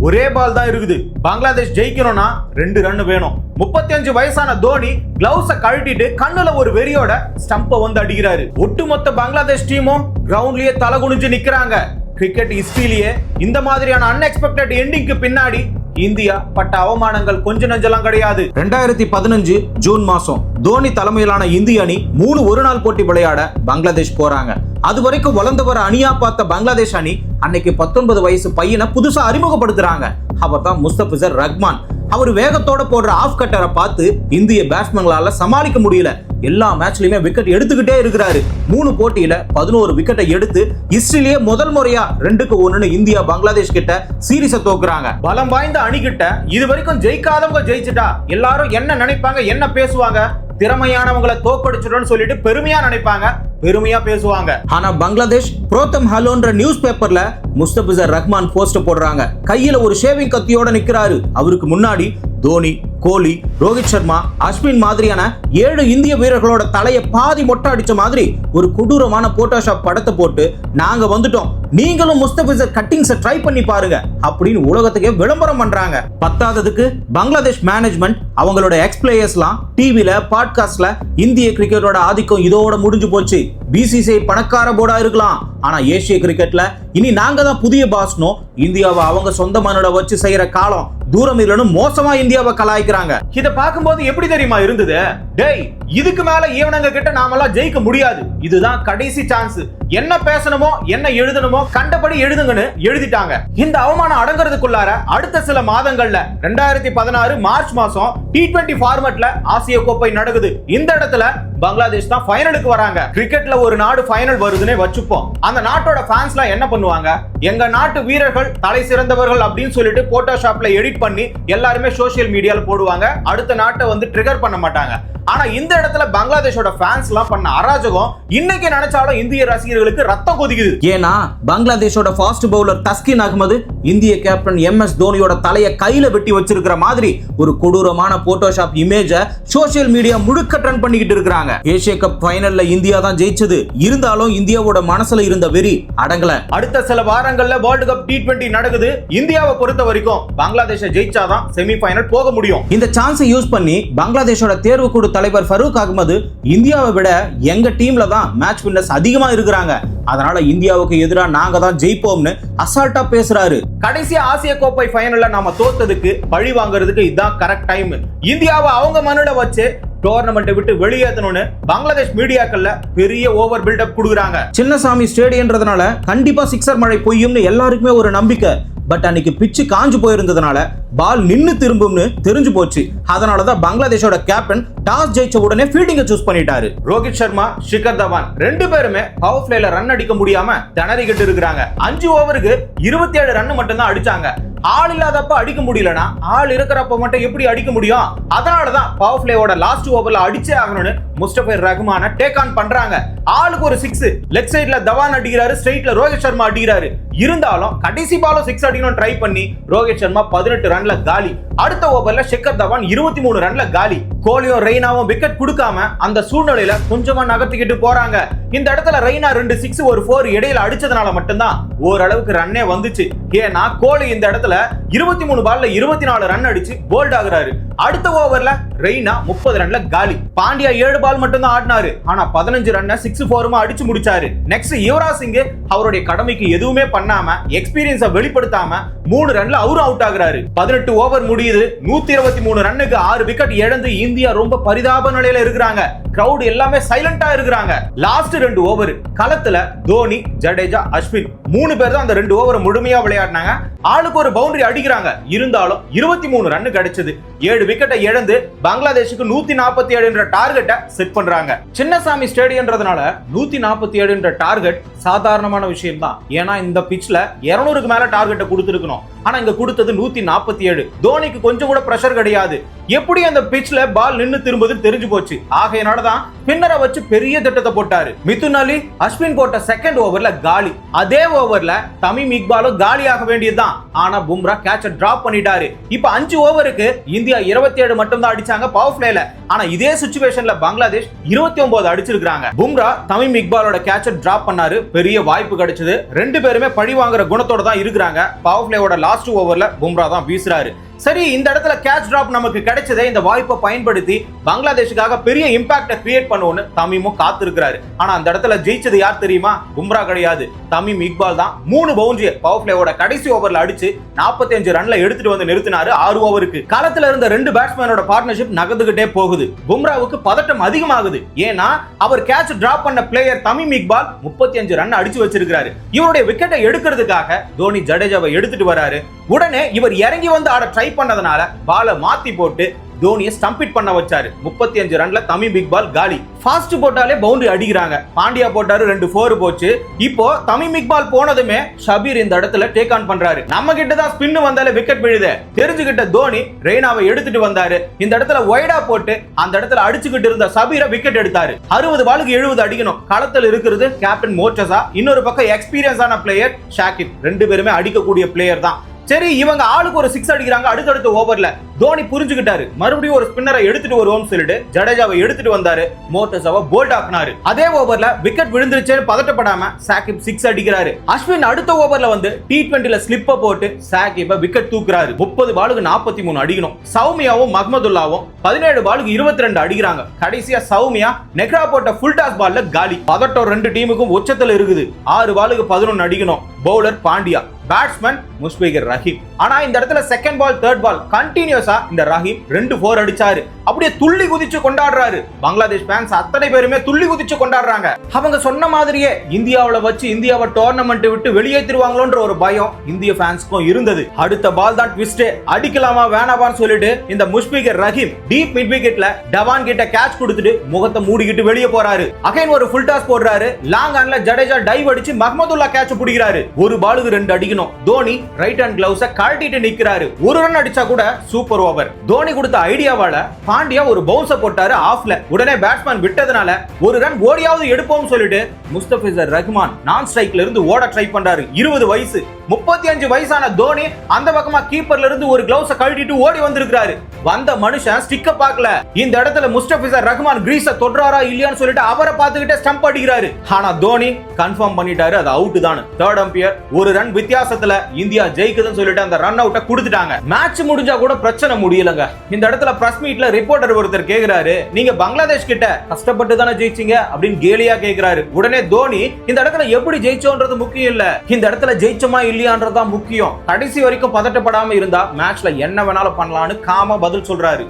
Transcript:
ஒரே பால் தான் இருக்குது. பங்களாதேஷ் ஜெயிக்கணும்னா 2 ரன் வேணும். 35 வயசான தோனி கிளவுஸ கழட்டிட்டு கண்ணுல ஒரு வெறியோட ஸ்டம்ப வந்து அடிக்கிறாரு. ஒட்டுமொத்த பங்களாதேஷ் டீமும் கிரவுண்ட்லயே தலை குனிஞ்சு நிக்கிறாங்க. கிரிக்கெட் ஹிஸ்டரியிலேயே இந்த மாதிரியான அன்எக்ஸ்பெக்டட் எண்டிங்க்கு பின்னாடி இந்தியா பட்ட அவமானங்கள் கொஞ்ச நஞ்சலாம் கிடையாது. 2015 ஜூன் மாசம் தோனி தலைமையிலான இந்திய அணி 3 ஒருநாள் போட்டி விளையாட பங்களாதேஷ் போறாங்க. அது வரைக்கும் வளர்ந்து வர அணியா பார்த்த பங்களாதேஷ் அணி அன்னைக்கு 19 வயசு பையனை புதுசா அறிமுகப்படுத்துறாங்க. அவர் தான் முஸ்தபிசர் ரஹ்மான். அவர் வேகத்தோட போடுற ஆஃப் கட்டரை பார்த்து இந்திய பேட்ஸ்மேன்களால சமாளிக்க முடியல. எல்லா மேட்ச்லயுமே விக்கெட் எடுத்துக்கிட்டே இருக்கிறாரு. 3 போட்டியில 11 விக்கெட்டை எடுத்து ஹிஸ்டரியிலேயே முதல் முறையா 2-1 இந்தியா பங்களாதேஷ் கிட்ட சீரிஸை தோக்குறாங்க. பலம் வாய்ந்த அணி கிட்ட இது வரைக்கும் ஜெயிக்காதவங்க ஜெயிச்சுட்டா எல்லாரும் என்ன நினைப்பாங்க, என்ன பேசுவாங்க? திறமையானவங்களை தோக்கடிச்சிடணும்னு சொல்லிட்டு பெருமையா நினைப்பாங்க, பெருமையா பேசுவாங்க. ஆனா பங்களாதேஷ் புரோத்தம் ஹலோன்ற நியூஸ் பேப்பர்ல முஸ்தபிசர் ரஹ்மான் போஸ்ட் போடுறாங்க. கையில ஒரு ஷேவிங் கத்தியோட நிக்கிறாரு. அவருக்கு முன்னாடி தோனி, கோலி, ரோஹித் சர்மா, அஸ்வின் மாதிரியான 7 இந்திய வீரர்களோட தலையை பாதி மொட்டை அடிச்ச மாதிரி ஒரு கொடூரமான போட்டோஷாப் படத்தை போட்டு நாங்க வந்துட்டோம், நீங்களும் முஸ்தபிசர் கட்டிங்ஸை ட்ரை பண்ணி பாருங்க அப்படின்னு உலகத்துக்கே விளம்பரம் பண்றாங்க. பத்தாததுக்கு பங்களாதேஷ் மேனேஜ்மெண்ட் அவங்களோட எக்ஸ் பிளேயர்ஸ்லாம் டிவில பாட்காஸ்ட்ல இந்திய கிரிக்கெட்டோட ஆதிக்கம் இதோட முடிஞ்சு போச்சு. பிசிசிஐ பணக்கார போர்டா இருக்கலாம், ஆனா ஏசிய கிரிக்கெட்ல இனி நாங்க தான் புதிய பாஸ்னோ இந்தியாவை அவங்க சொந்த மண்ணோட வச்சு செய்யற காலம் தூரம் இல்லைன்னு மோசமா இந்தியாவை கலாய்க்கிறாங்க. இத பார்க்கும்போது எப்படி தெரியுமா இருந்தது? டேய், இதுக்கு மேல இவனுங்க கிட்ட நாமெல்லாம் ஜெயிக்க முடியாது, இதுதான் கடைசி சான்ஸ். என்ன பேசணுமோ என்ன எழுதணுமோ கண்டபடி எழுதுங்கன்னு எழுதிட்டாங்க. இந்த அவமானம் அடங்குறதுக்குள்ளார அடுத்த சில மாதங்கள்ல 2016 மார்ச் மாசம் T20 ஃபார்மட்ல ஆசிய கோப்பை நடக்குது. இந்த இடத்துல பங்களாதேஷ் தான் ஃபைனலுக்கு வராங்க. கிரிக்கெட்ல ஒரு நாடு ஃபைனல் வருதுன்னே வச்சுப்போம். அந்த நாட்டோட ஃபேன்ஸ்லாம் என்ன பண்ணுவாங்க? எங்க நாட்டு வீரர்கள் தலை சிறந்தவர்கள் அப்படின்னு சொல்லிட்டு போட்டோஷாப்ல எடிட் பண்ணி எல்லாருமே சோசியல் மீடியால போடுவாங்க. அடுத்த நாட்டை வந்து ட்ரிகர் பண்ண மாட்டாங்க. ஆனா இந்த இடத்துல பங்களாதேஷோட ஃபேன்ஸ் எல்லாம் பண்ண அராஜகம் இன்னைக்கு நினைச்சாலும் இந்திய ரசிகர்களுக்கு ரத்தம் கொதிக்குது. ஏன்னா பங்களாதேஷோட ஃபாஸ்ட் பவுலர் தஸ்கின் அகமது இந்திய கேப்டன் MS தோனியோட தலையை கையில வெட்டி வச்சிருக்கிற மாதிரி ஒரு கொடூரமான போட்டோஷாப் இமேஜ சோசியல் மீடியா முழுக்க ட்ரெண்ட் பண்ணிக்கிட்டு இருக்காங்க. ஏசிய கப் ஃபைனல்ல இந்தியா தான் ஜெயிச்சது. இருந்தாலும் இந்தியாவோட மனசுல இருந்த வெறி அடங்கல. அடுத்த சில வாரங்கள்ல வேர்ல்ட் கப் T20 நடக்குது. இந்தியாவை பொறுத்த வரைக்கும் பங்களாதேஷை ஜெயிச்சாதான் செமி ஃபைனல் போக முடியும். இந்த சான்ஸை யூஸ் பண்ணி பங்களாதேஷோட தேர்வு குழு தலைவர் ஃபரூக் அகமது இந்தியாவை விட எங்க டீம்ல தான் மேட்ச் வின்னர்ஸ் அதிகமா இருக்கிறாங்க, அதனால இந்தியாவுக்கு எதிராக நாங்க தான் ஜெயிப்போம்னு அசால்ட்டா பேசுறாரு. கடைசி ஆசிய கோப்பை ஃபைனல்ல நாம தோத்ததுக்கு பழி வாங்குறதுக்கு இதுதான் கரெக்ட் டைம். இந்தியாவை அவங்க மண்ணுல வச்சு டோர்னமெண்ட் விட்டு வெளியேற்றணும்னு பங்களாதேஷ் மீடியாக்கள்ல பெரிய ஓவர் பில்டப் கொடுக்குறாங்க. சின்னசாமி ஸ்டேடியம்ன்றதுனால கண்டிப்பா சிக்ஸர் மழை பொய்யும்னு எல்லாருக்குமே ஒரு நம்பிக்கை. பட் அன்னைக்கு பிச்சு காஞ்சு போயிருந்ததுனால பால் நின்னு திரும்பும்னு தெரிஞ்சு போச்சு. அதனாலதான் பங்களாதேஷோட கேப்டன் டாஸ் ஜெயிச்ச உடனே ஃபீல்டிங்கை சூஸ் பண்ணிட்டாரு. ரோஹித் சர்மா, ஷிகர் தவான் 2 பேருமே பவர் பிளேல ரன் அடிக்க முடியாம திணறிக்கிட்டு இருக்காங்க. 5 ஓவருக்கு 27 ரன் மட்டும் தான் அடிச்சாங்க. ஆள் இல்லாதப்ப அடிக்க முடியலனா ஆள் இருக்கிறப்ப மட்டும் எப்படி அடிக்க முடியும்? அதனாலதான் பவர் பிளேயோட லாஸ்ட் ஓவர்ல அடிச்சே ஆகணும்னு முஸ்தபிசர் ரஹ்மான டேக் ஆன் பண்றாங்க. ஆளுக்கு ஒரு 6. லெக் சைடுல தவான் அடிக்கிறாரு, ஸ்ட்ரைட்ல ரோஹித் சர்மா அடிக்கிறாரு. இருந்தாலும் கடைசி பாலும் 6 அடிக்கணும் ட்ரை பண்ணி ரோஹித் சர்மா 18 ரன்ல காலி. அடுத்த ஓவர்ல ஷிகர் தவான் 23 ரன்ல காலி. கோலியும் ரெய்னாவும் விக்கெட் கொடுக்காம அந்த சூழ்நிலையில கொஞ்சமா நகர்த்திக்கிட்டு போறாங்க. இந்த இடத்துல ரெய்னா 2 6 ஒரு 4 இடையில அடிச்சதுனால மட்டும்தான் ஓரளவுக்கு ரன்னே வந்துச்சு. ஏன்னா கோலி இந்த இடத்துல 23 பால்ல 24 ரன் அடிச்சு போல்ட் ஆகுறாரு. அடுத்த ஓவர்ல ரெய்னா 30 ரன்ல காலி. பாண்டியா 7 பால் மட்டும் தான் ஆடினாரு. ஆனா 15 ரன் 6-4 அடிச்சு முடிச்சாரு. நெக்ஸ்ட் யுவராஜ் சிங் அவருடைய கடமைக்கு எதுவுமே பண்ணாம எக்ஸ்பீரியன்ஸை வெளிப்படுத்தாம 3 ரன்ல அவரும் அவுட் ஆகுறாரு. 18 ஓவர் முடியுது. 123 ரன்னுக்கு 6 விக்கெட் இழந்து இந்தியா ரொம்ப பரிதாப நிலையில இருக்கிறாங்க. கிரவுட் எல்லாமே சைலண்டா இருக்கிறாங்க. லாஸ்ட் 2 ஓவர் களத்துல தோனி, ஜடேஜா, அஸ்வின் 3 பேர் தான் அந்த 2 ஓவர் முழுமையா விளையாடினாங்க. ஆளுக்கு ஒரு பவுண்டரி அடிக்கிறாங்க. இருந்தாலும் 23 ரன் கிடைச்சது. 7 விக்கெட்டை இழந்து பங்களாதேஷுக்கு 147 என்ற டார்கெட்டை செட் பண்றாங்க. சின்னசாமி ஸ்டேடியம்ன்றதுனால 147 என்ற டார்கெட் சாதாரணமான விஷயம் தான். ஏன்னா இந்த பிட்ச்ல 200க்கு மேல டார்கெட்டை கொடுத்துருக்கணும். ஆனா இங்க கொடுத்தது 147. தோனிக்கு கொஞ்சம் கூட பிரஷர் கிடையாது. எப்படி அந்த பிட்ச்ல பால் நின்னு திரும்புது தெரிஞ்சு போச்சு. ஆகையனாலதான் ஸ்பின்னரை வச்சு பெரிய திட்டத்தை போட்டாரு. மிதுன் அலி அஸ்வின் போட்ட செகண்ட் ஓவர்ல காலி. அதே ஓவர்ல தமீம் இக்பாலும் காலியாக வேண்டியதுதான். ஆனா பும்ரா கேட்ச டிராப் பண்ணிட்டாரு. இப்ப 5 ஓவருக்கு இந்தியா 27 மட்டும் தான் அடிச்சாங்க பவர் பிளேல. ஆனா இதே சிச்சுவேஷன்ல பங்களாதேஷ் 29 அடிச்சிருக்காங்க. பும்ரா தமீம் இக்பாலோட கேட்ச டிராப் பண்ணாரு. பெரிய வாய்ப்பு கிடைச்சது. ரெண்டு பேருமே பழி வாங்குற குணத்தோட தான் இருக்கிறாங்க. பவர் பிளேயோட லாஸ்ட் ஓவர்ல பும்ரா தான் வீசுறாரு. சரி, இந்த இடத்துல கேட்ச் டிராப் நமக்கு கிடைச்சதே, இந்த வாய்ப்பை பயன்படுத்தி பங்களாதேஷுக்காக பெரிய இம்பாக்ட கிரியேட் பண்ணுவோன்னு தமீமும் காத்திருக்கிறாரு. ஆனா அந்த இடத்துல ஜெயிச்சது யார் தெரியுமா? பும்ரா கிடையாது, தமீம் இக்பால் தான். 3 பவுண்டரியை பவர் பிளேயோட கடைசி ஓவர்ல அடிச்சு 45 ரன்ல எடுத்துட்டு வந்து நிறுத்தினாரு 6 ஓவருக்கு. களத்துல இருந்த 2 பேட்ஸ்மேனோட பார்ட்னர்ஷிப் நகர்ந்துகிட்டே போகுது. பும்ராவுக்கு பதட்டம் அதிகமாகுது. ஏன்னா அவர் கேட்ச் டிராப் பண்ண பிளேயர் தமீம் இக்பால் 35 ரன் அடிச்சு வச்சிருக்காரு. இவருடைய விக்கெட்டை எடுக்கிறதுக்காக தோனி ஜடேஜாவை எடுத்துட்டு வராரு. உடனே இவர் இறங்கி வந்து ஆட ட்ரை பண்ணதுனால பாலை மாத்தி போட்டு தோனியை ஸ்டம்பிட் பண்ண வச்சாரு. 35 ரன்ல தமீம் இக்பால் காலி. ஃபாஸ்ட் போட்டாலே பவுண்டரி அடிக்கிறாங்க. பாண்டியா போட்டாரு, 2 4 போச்சு. இப்போ தமீம் இக்பால் போனதுமே ஷபீர் இந்த இடத்துல டேக் ஆன் பண்றாரு. நம்ம கிட்ட தான் ஸ்பின் வந்தாலே விக்கெட் விழுது தெரிஞ்சுக்கிட்ட தோனி ரெய்னாவை எடுத்துட்டு வந்தாரு. இந்த இடத்துல ஒய்டா போட்டு அந்த இடத்துல அடிச்சுக்கிட்டு இருந்த ஷபீரை விக்கெட் எடுத்தாரு. 60 பாலுக்கு 70 அடிக்கணும். களத்தில் இருக்கிறது கேப்டன் மோர்டஸா, இன்னொரு பக்கம் எக்ஸ்பீரியன்ஸான பிளேயர் ஷாகிப். 2 பேருமே அடிக்கக்கூடிய பிளேயர் தான். சரி, இவங்க ஆளுக்கு ஒரு 6 அடிக்கிறாங்க. அடுத்தடுத்த ஓவர்ல தோனி புரிஞ்சுக்கிட்டாரு. மறுபடியும் ஒரு ஸ்பின்னரை எடுத்துட்டு வருவோம் சொல்லிட்டு ஜடேஜாவை எடுத்துட்டு வந்தாரு. மோர்டஸாவை போல்ட் ஆக்குனாரு. அதே ஓவர்ல விக்கெட் விழுந்துருச்சேன்னு பதட்டப்படாம சாகிப் 6 அடிக்கிறாரு. அஸ்வின் அடுத்த ஓவர்ல வந்து T20ல ஸ்லிப்ப போட்டு சாகிப்பை விக்கெட் தூக்குறாரு. 30 பாலுக்கு 43 அடிக்கணும். சௌமியாவும் மஹ்மதுல்லாவும் 17 பாலுக்கு 22 அடிக்கிறாங்க. கடைசியா சௌமியா நெக்ரா போட்ட ஃபுல் டாஸ் பால்ல காலி. பதட்டம் 2 டீமுக்கும் உச்சத்துல இருக்குது. 6 பாலுக்கு 11 அடிக்கணும். Bowler Pandya, batsman Mushfiqur Rahim. ஆனா இந்த இடத்துல செகண்ட் பால் தேர்ட் பால் கண்டினியூஸா இந்த ரஹீம் 2 4 அடிச்சாரு. அப்படியே துள்ளி குதிச்சு கொண்டாடுறாரு. பங்களாதேஷ் ஃபேன்ஸ் அத்தனை பேருமே துள்ளி குதிச்சு கொண்டாடுறாங்க. அவங்க சொன்ன மாதிரியே இந்தியாவுல வச்சு இந்தியாவை டோர்னமெண்ட் விட்டு வெளியேற்றிடுவாங்களோன்ற ஒரு பயம் இந்திய ஃபேன்ஸ்க்கும் இருந்தது. அடுத்த பால் தான் ட்விஸ்ட். அடிக்கலாமா வேணாமான்னு சொல்லிட்டு இந்த முஷ்பிகர் ரஹீம் டீப் மிட் விக்கெட்ல டவான் கிட்ட கேட்ச் கொடுத்துட்டு முகத்தை மூடிக்கிட்டு வெளியே போறாரு. அகைன் ஒரு ஃபுல் டாஸ் போடுறாரு. லாங் ஆன்ல ஜடேஜா டைவ் அடிச்சு மஹ்மதுல்லா கேட்ச் பிடிக்கிறாரு. ஒரு பாலுக்கு 2 அடிக்கணும். தோனி ரைட் ஹேண்ட் கிளவுஸ கழட்டிட்டு நிக்கிறாரு. ஒரு ரன் அடிச்சா கூட சூப்பர் ஓவர். தோனி கொடுத்த ஐடியாவால பாண்டியா ஒரு பவுன்ஸ போட்டாரு ஆஃப்ல. உடனே பேட்ஸ்மேன் விட்டதனால ஒரு ரன் ஓடியாவது எடுப்போம் சொல்லிட்டு முஸ்தபிசர் ரஹ்மான் நான் ஸ்ட்ரைக்ல இருந்து ஓட ட்ரை பண்றாரு. 20 வயசு, 35 வயசான தோனி அந்த பக்கமா கீப்பர்ல இருந்து ஒரு கிளவுஸ கழட்டிட்டு ஓடி வந்திருக்காரு. வந்த மனுஷன் ஸ்டிக்க பார்க்கல. இந்த இடத்துல முஸ்தபிசர் ரஹ்மான் கிரீஸ தொடுறாரா இல்லையான்னு சொல்லிட்டு அவரை பார்த்துக்கிட்டே ஸ்டம்ப் அடிக்கிறாரு. ஆனா தோனி கன்ஃபார்ம் பண்ணிட்டாரு அது அவுட் தான். தேர்ட் அம்பையர் ஒரு ரன் வித்தியாசத்துல இந்தியா ஜெயிக்குதுன்னு சொல்லிட்டு அந்த ரன் அவுட்ட கொடுத்துட்டாங்க. மேட்ச் முடிஞ்சா கூட பிரச்சனை முடியலங்க. இந்த இடத்துல பிரஸ் மீட்ல ரிப்போர்ட்டர் ஒருத்தர் கேக்குறாரு, நீங்க பங்களாதேஷ் கிட்ட கஷ்டப்பட்டு தானே ஜெயிச்சீங்க அப்படின்னு கேலியா கேக்குறாரு. உடனே தோனி இந்த இடத்துல எப்படி ஜெயிச்சோன்றது முக்கியம் இல்ல, இந்த இடத்துல ஜெயிச்சோமா இல்லையான்றதுதான் முக்கியம். கடைசி வரைக்கும் பதட்டப்படாம இருந்தா மேட்ச்ல என்ன வேணாலும் பண்ணலாம்னு காமா பதில் சொல்றாரு.